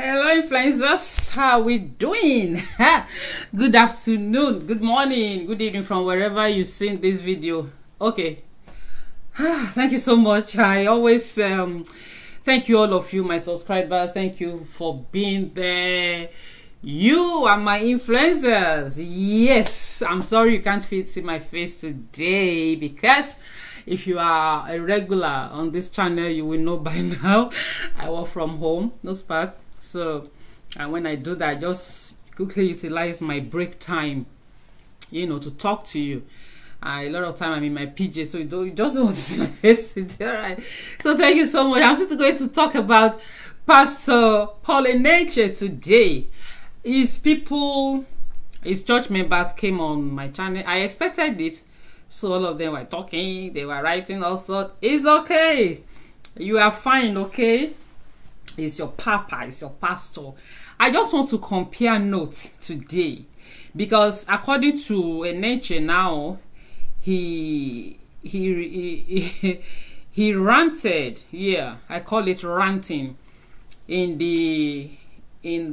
Hello influencers, how are we doing? Good afternoon, good morning, good evening from wherever you've seen this video. Okay, thank you so much. I always thank you, all of you, my subscribers. Thank you for being there. You are my influencers. Yes, I'm sorry you can't see my face today, because if you are a regular on this channel, you will know by now I work from home, no spark. So and when I do that, I just quickly utilize my break time, to talk to you. A lot of time I'm in my PJ, so you just don't want to see my face today. All right, so thank you so much. I'm still going to talk about Pastor Paul Enenche today. His church members came on my channel. I expected it, so all of them were talking, they were writing all sorts. It's okay, you are fine, okay? It's your papa, it's your pastor. I just want to compare notes today, because according to Enenche now, he ranted. Yeah, I call it ranting in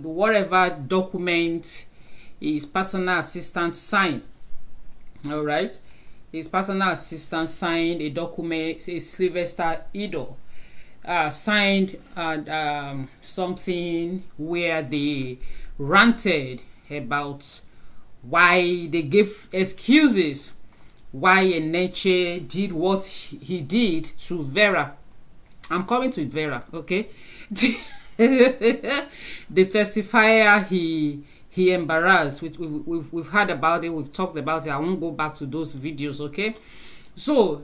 whatever document his personal assistant signed. All right, his personal assistant signed a document, a Sylvester Idol signed something where they ranted about why they gave excuses why Enenche did what he did to Vera. I'm coming to Vera, okay? The testifier he embarrassed. We've heard about it, we've talked about it. I won't go back to those videos, okay? So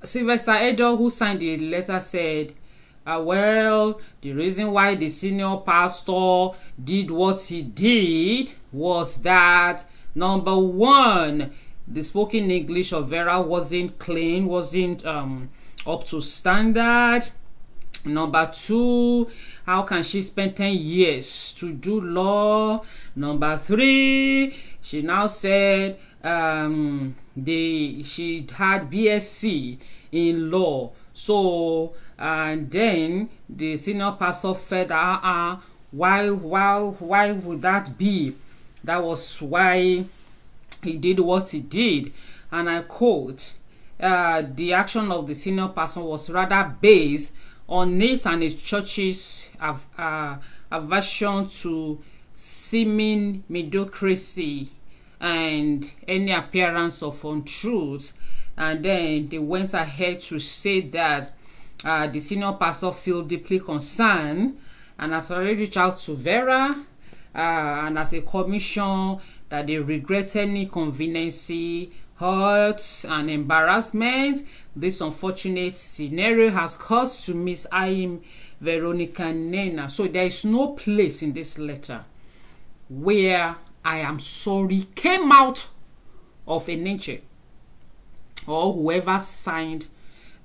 Sylvester Idol, who signed the letter, said, well, the reason why the senior pastor did what he did was that, number one, the spoken English of Vera wasn't clean, wasn't up to standard. Number two, how can she spend 10 years to do law? Number three, she now said she had BSc in law. So and then the senior pastor felt why would that be? That was why he did what he did. And I quote, the action of the senior pastor was rather based on his and his church's aversion to seeming mediocrity and any appearance of untruth. And then they went ahead to say that the senior pastor feel deeply concerned and has already reached out to Vera and as a commission that they regret any inconvenience, hurt and embarrassment this unfortunate scenario has caused to Miss Ayim Veronica Nena. So there is no place in this letter where I am sorry came out of Enenche or whoever signed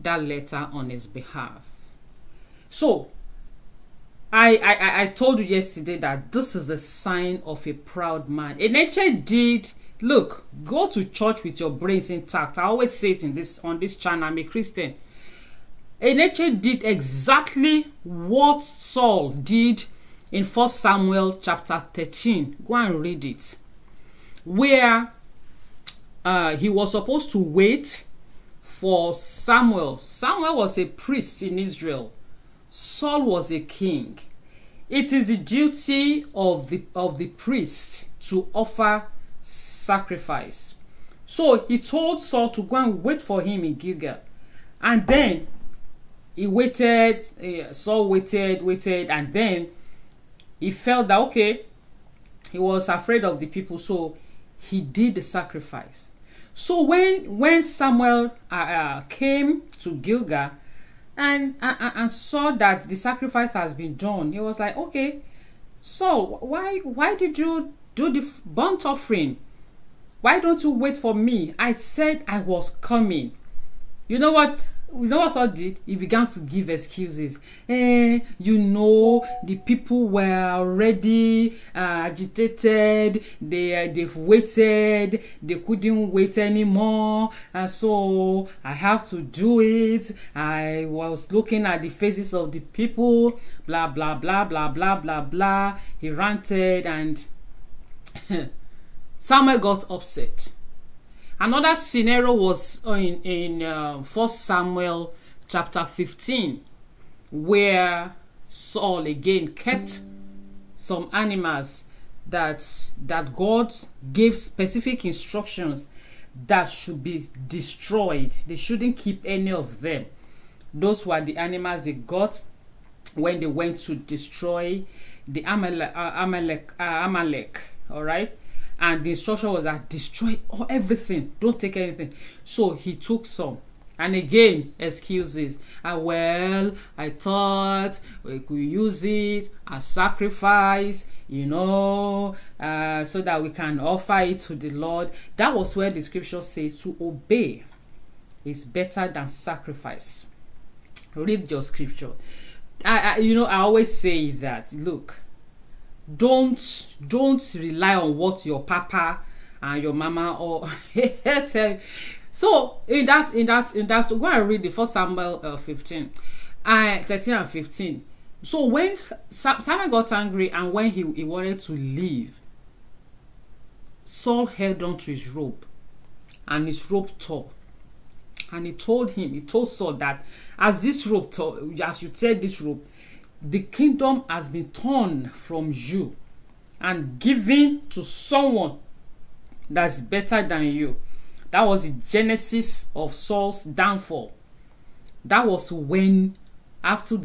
that letter on his behalf. So I told you yesterday that this is the sign of a proud man. Enenche did, look, go to church with your brains intact. I always say it on this channel. I'm a Christian. Enenche did exactly what Saul did in 1 Samuel chapter 13. Go and read it. Where he was supposed to wait for Samuel. Samuel was a priest in Israel. Saul was a king. It is the duty of the priest to offer sacrifice. So he told Saul to go and wait for him in Gilgal. And then he waited, Saul waited, and then he felt that, okay, he was afraid of the people, so he did the sacrifice. So when Samuel came to Gilgal and saw that the sacrifice has been done, he was like, okay, so why did you do the burnt offering? Why don't you wait for me? I said I was coming. You know what Saul did? He began to give excuses. You know, the people were already agitated. They've waited. They couldn't wait anymore, and so I have to do it. I was looking at the faces of the people. Blah blah blah blah blah blah blah. He ranted, and Samuel got upset. Another scenario was in 1 Samuel chapter 15, where Saul again kept some animals that God gave specific instructions that should be destroyed. They shouldn't keep any of them. Those were the animals they got when they went to destroy the Amalek. All right. And the instruction was that destroy everything, don't take anything. So he took some, and again excuses. Well, I thought we could use it as sacrifice, you know, so that we can offer it to the Lord. That was where the scripture says to obey is better than sacrifice. Read your scripture. I always say that, look, don't rely on what your papa and your mama or tell you. So in that to go and read the 1 Samuel 13 and 15. So when Samuel got angry and when he wanted to leave, Saul held on to his robe, and his robe tore. And he told Saul that as this robe tore, as you tear this robe, the kingdom has been torn from you and given to someone that's better than you. That was the genesis of Saul's downfall. That was when, after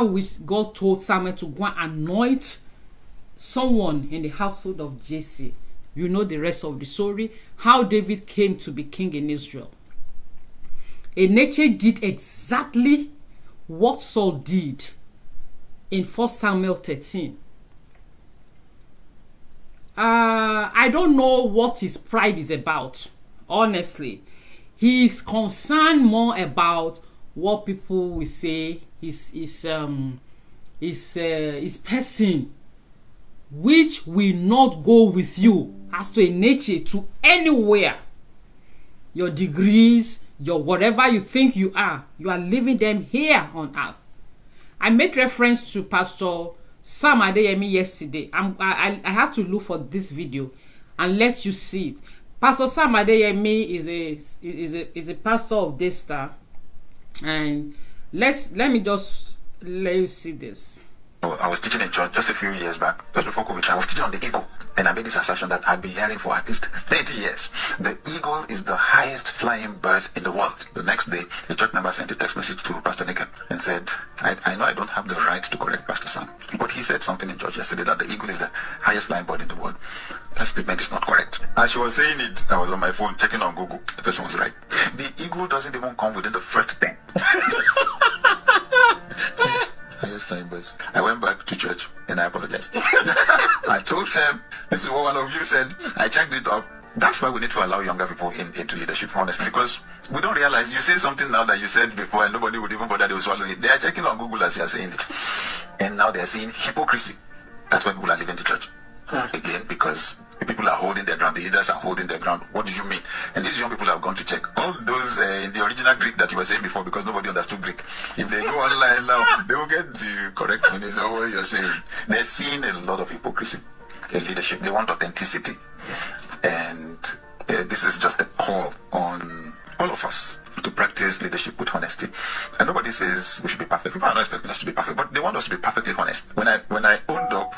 which God told Samuel to go and anoint someone in the household of Jesse. You know the rest of the story, how David came to be king in Israel. Enenche did exactly what Saul did in 1 Samuel 13. I don't know what his pride is about, honestly. He's concerned more about what people will say his person, which will not go with you as to Enenche to anywhere. Your degrees, your whatever you think you are leaving them here on earth. I made reference to pastorsamadeyemi yesterday. I have to look for this video and let you see it. Pastorsamadeyemi is a pastor of Daystar, and let me just let you see this. I was teaching in church just a few years back, just before COVID. I was teaching on the eagle, and I made this assertion that I've been hearing for at least 30 years. The eagle is the highest flying bird in the world. The next day, the church member sent a text message to Pastor Nick and said, I know I don't have the right to correct Pastor Sam, but he said something in church yesterday that the eagle is the highest flying bird in the world. That statement is not correct. As she was saying it, I was on my phone checking on Google. The person was right. The eagle doesn't even come within the first 10. I went back to church and I apologized. I told them, this is what one of you said. I checked it up. That's why we need to allow younger people into leadership, honestly, because we don't realize you say something now that you said before and nobody would even bother to swallow it. They are checking on Google as you are saying it. And now they are seeing hypocrisy. That's why people are leaving the church. Again, because the people are holding their ground, the leaders are holding their ground. What do you mean? And these young people have gone to check all those in the original Greek that you were saying before, because nobody understood Greek. If they go online now, they will get the correct meaning of what you're saying. They're seeing a lot of hypocrisy in leadership. They want authenticity. And this is just a call on all of us to practice leadership with honesty. And nobody says we should be perfect. People are not expecting us to be perfect, but they want us to be perfectly honest. When I owned up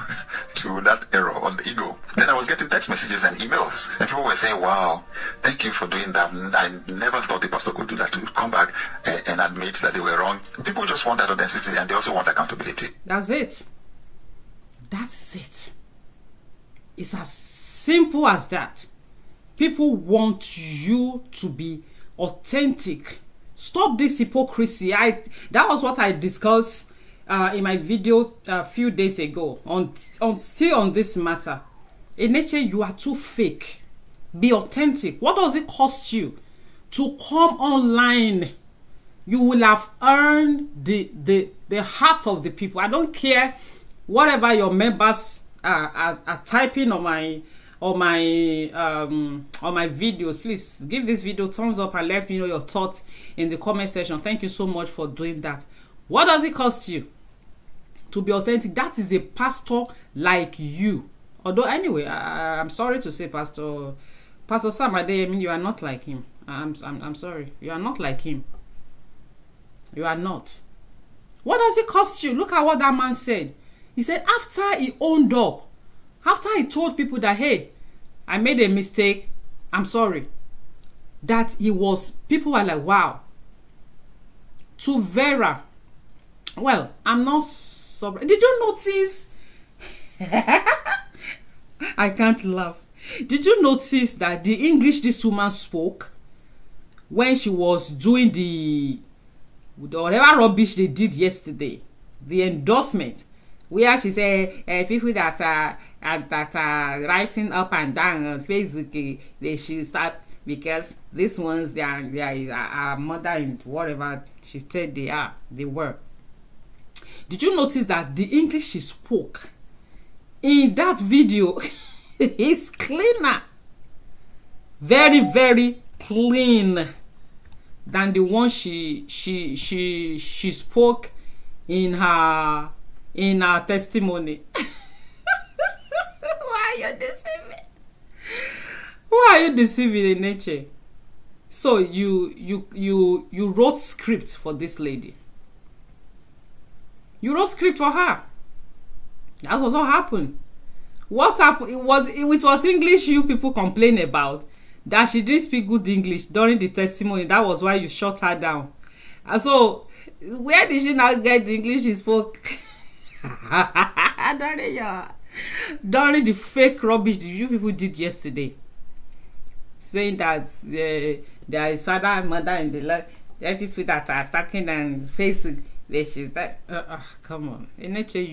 to that error on the ego, then I was getting text messages and emails, and people were saying, wow, thank you for doing that. I never thought the pastor could do that, to come back and admit that they were wrong. People just want that authenticity, and they also want accountability. That's it. That's it. It's as simple as that. People want you to be authentic. Stop this hypocrisy. That was what I discussed in my video a few days ago still on this matter. Enenche, you are too fake. Be authentic. What does it cost you to come online. You will have earned the heart of the people. I don't care whatever your members are typing on my videos. Please give this video thumbs up and let me know your thoughts in the comment section. Thank you so much for doing that. What does it cost you to be authentic? That is a pastor like you. Although anyway, I'm sorry to say, pastorsamadeyemi, you are not like him. I'm sorry, you are not like him. You are not. What does it cost you? Look at what that man said. He said after he owned up, after he told people that, hey, I made a mistake, I'm sorry, that he was, people were like, wow. To Vera, well, I'm not sorry. Did you notice? I can't laugh. Did you notice that the English this woman spoke when she was doing the whatever rubbish they did yesterday, the endorsement, where she said people that are writing up and down on Facebook, they should start, because these ones they are mother and whatever she said they were. Did you notice that the English she spoke in that video is cleaner, very, very clean, than the one she spoke in her testimony. Why are you deceiving? Why are you deceiving, Enenche? So you wrote script for this lady. You wrote script for her. That was what happened. What happened? It was English you people complain about, that she didn't speak good English during the testimony. That was why you shut her down. And so, where did she now get the English she spoke? During the fake rubbish that you people did yesterday, saying that there is father and mother in the Lord, there are people that are stacking and Facebook. She's that. Come on, Enenche,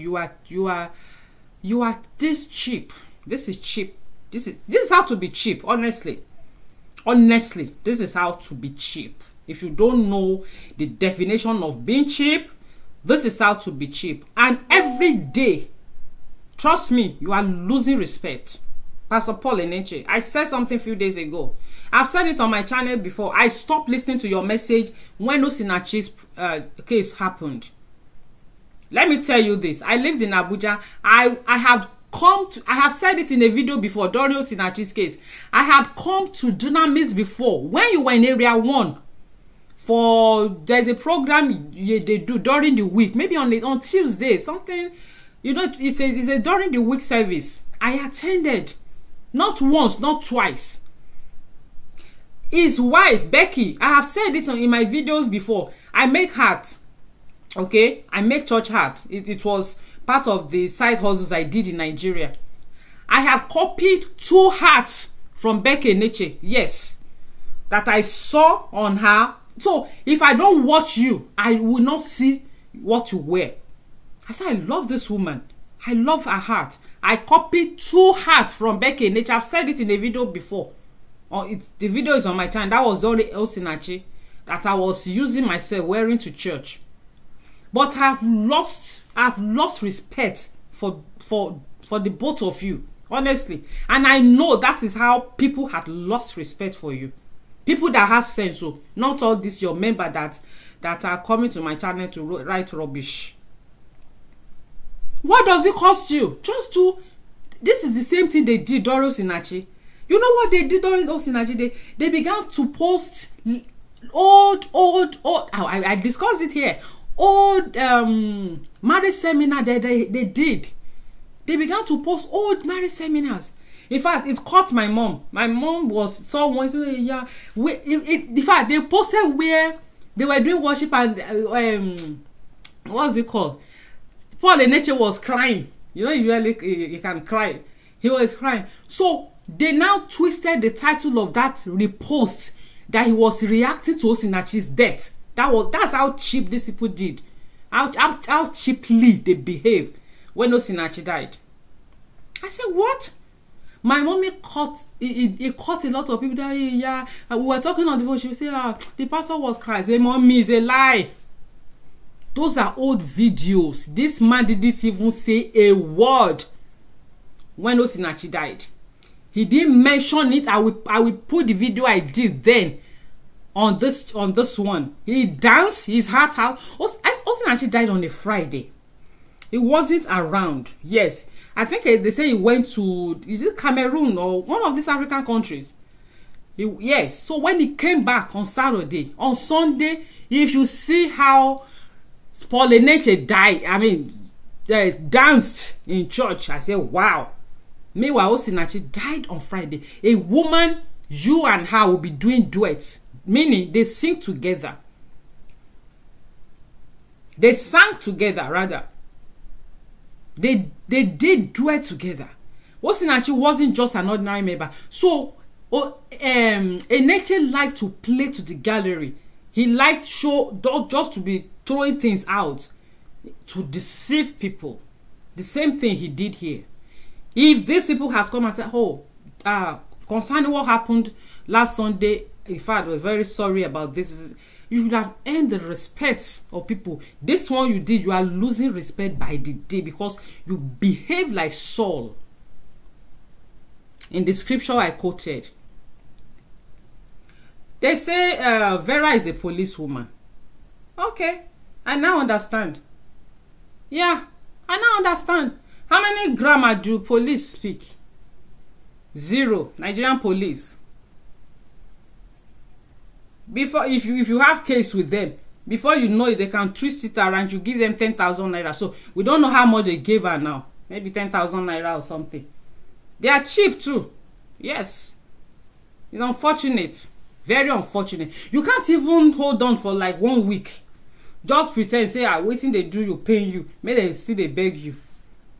you are this cheap. This is cheap. This is how to be cheap. Honestly, this is how to be cheap. If you don't know the definition of being cheap, this is how to be cheap. And every day, trust me, you are losing respect. Pastor Paul Enenche, I said something a few days ago. I've said it on my channel before. I stopped listening to your message when Osinachi's case happened. Let me tell you this. I lived in Abuja. I have said it in a video before during Osinachi's case. I had come to Dunamis before when you were in area 1. There's a program they do during the week, maybe on Tuesday, something, you know, it's a during the week service. I attended, not once, not twice. His wife, Becky, I have said it in my videos before. I make hat, okay? I make church hat. It was part of the side hustles I did in Nigeria. I have copied 2 hats from Becky Enenche, yes, that I saw on her. So if I don't watch you, I will not see what you wear. I said, I love this woman. I love her heart. I copied 2 hats from Becky Enenche. I've said it in a video before. The video is on my channel. That was during Osinachi that I was using myself wearing to church. But I've lost respect for the both of you, honestly. And I know that is how people had lost respect for you. People that have sense, so not all this your member that are coming to my channel to write rubbish. What does it cost you? Just to, this is the same thing they did during Osinachi. You know what they did during Osinachi? They began to post old, I discussed it here, old marriage seminar that they did. They began to post old marriage seminars. In fact, it caught my mom. My mom saw one. Yeah, in fact, they posted where they were doing worship and what's it called? Paul Enenche was crying. You know, you can cry. He was crying. So they now twisted the title of that repost that he was reacting to Osinachi's death. That's how cheap these people did. How cheaply they behaved when Osinachi died. I said, what? My mommy caught it caught a lot of people that, yeah, we were talking on the phone. She would say, the pastor was crying. Say, mommy, is a lie. Those are old videos. This man didn't even say a word when Osinachi died. He didn't mention it. I will put the video I did then on this one. He danced his heart out. Osinachi died on a Friday. He wasn't around. Yes. I think they say he went to, is it Cameroon or one of these African countries? Yes. So when he came back on Saturday, on Sunday, if you see how Paul Enenche died, I mean, danced in church, I said, wow. Meanwhile, Osinachi died on Friday. A woman, you and her will be doing duets, meaning they sing together. They sang together, rather. They did duet together. Osinachi wasn't just an ordinary member. So Enenche liked to play to the gallery. He liked just to be throwing things out to deceive people. The same thing he did here. If these people has come and said, oh, concerning what happened last Sunday, in fact, we're very sorry about this. You should have earned the respect of people. This one you did, you are losing respect by the day because you behave like Saul. In the scripture I quoted, they say Vera is a policewoman. Okay, I now understand. Yeah, I now understand. How many grammar do police speak? 0. Nigerian police. Before, if you have case with them, before you know it, they can twist it around. You give them 10,000 naira. So we don't know how much they gave her now. Maybe 10,000 naira or something. They are cheap too. Yes, it's unfortunate, very unfortunate. You can't even hold on for like 1 week. Just pretend, say, waiting they do you, paying you. Maybe they still they beg you.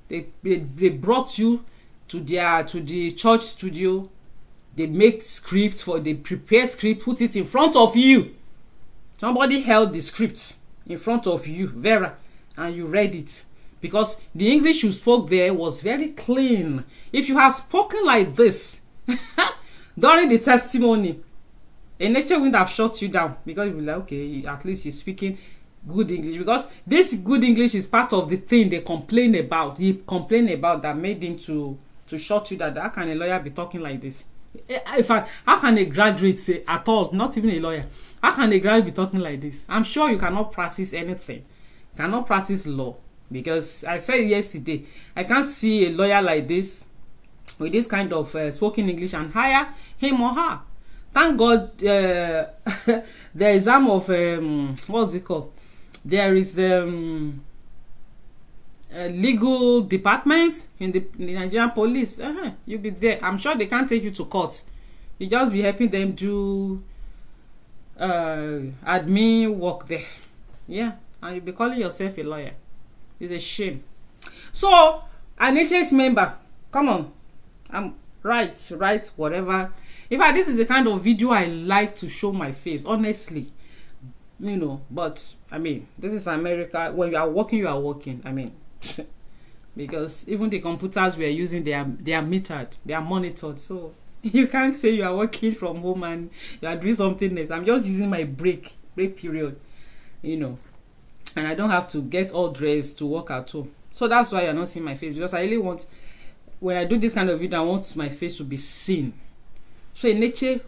They brought you to the church studio. They make script they prepare script, put it in front of you. Somebody held the script in front of you, Vera, and you read it. Because the English you spoke there was very clean. If you have spoken like this during the testimony, Enenche wouldn't have shut you down because you'll be like, okay, at least he's speaking good English. Because this good English is part of the thing they complain about. He complained about that made him to shut you down. How can a lawyer be talking like this? In fact, how can a graduate say at all, not even a lawyer, how can a graduate be talking like this? I'm sure you cannot practice anything. You cannot practice law. Because I said yesterday, I can't see a lawyer like this with this kind of spoken English and hire him or her. Thank God the exam of what's it called? There is the legal department in the Nigerian police. You'll be there. I'm sure they can't take you to court. You just be helping them do admin work there. Yeah, and you'll be calling yourself a lawyer. It's a shame. So, an HS member, come on, I'm right, whatever. In fact, this is the kind of video I like to show my face, honestly. You know, but I mean, this is America. When you are working, you are working. I mean, because even the computers we are using, they are metered, they are monitored. So you can't say you are working from home and you are doing something else. I'm just using my break period, you know. And I don't have to get all dressed to work at home. So that's why you're not seeing my face. Because I really want, when I do this kind of video, I want my face to be seen. So in nature,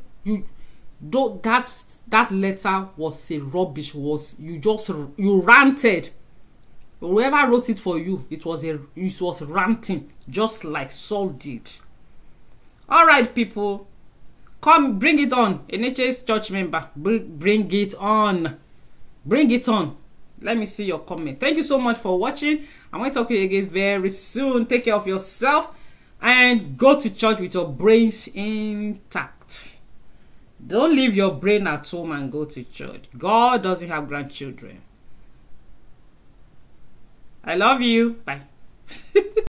that letter was a rubbish. You ranted. Whoever wrote it for you, it was ranting, just like Saul did. All right, people, come, bring it on. NHS church member, bring it on. Bring it on. Let me see your comment. Thank you so much for watching. I'm going to talk to you again very soon. Take care of yourself and go to church with your brains intact. Don't leave your brain at home and go to church. God doesn't have grandchildren. I love you. Bye.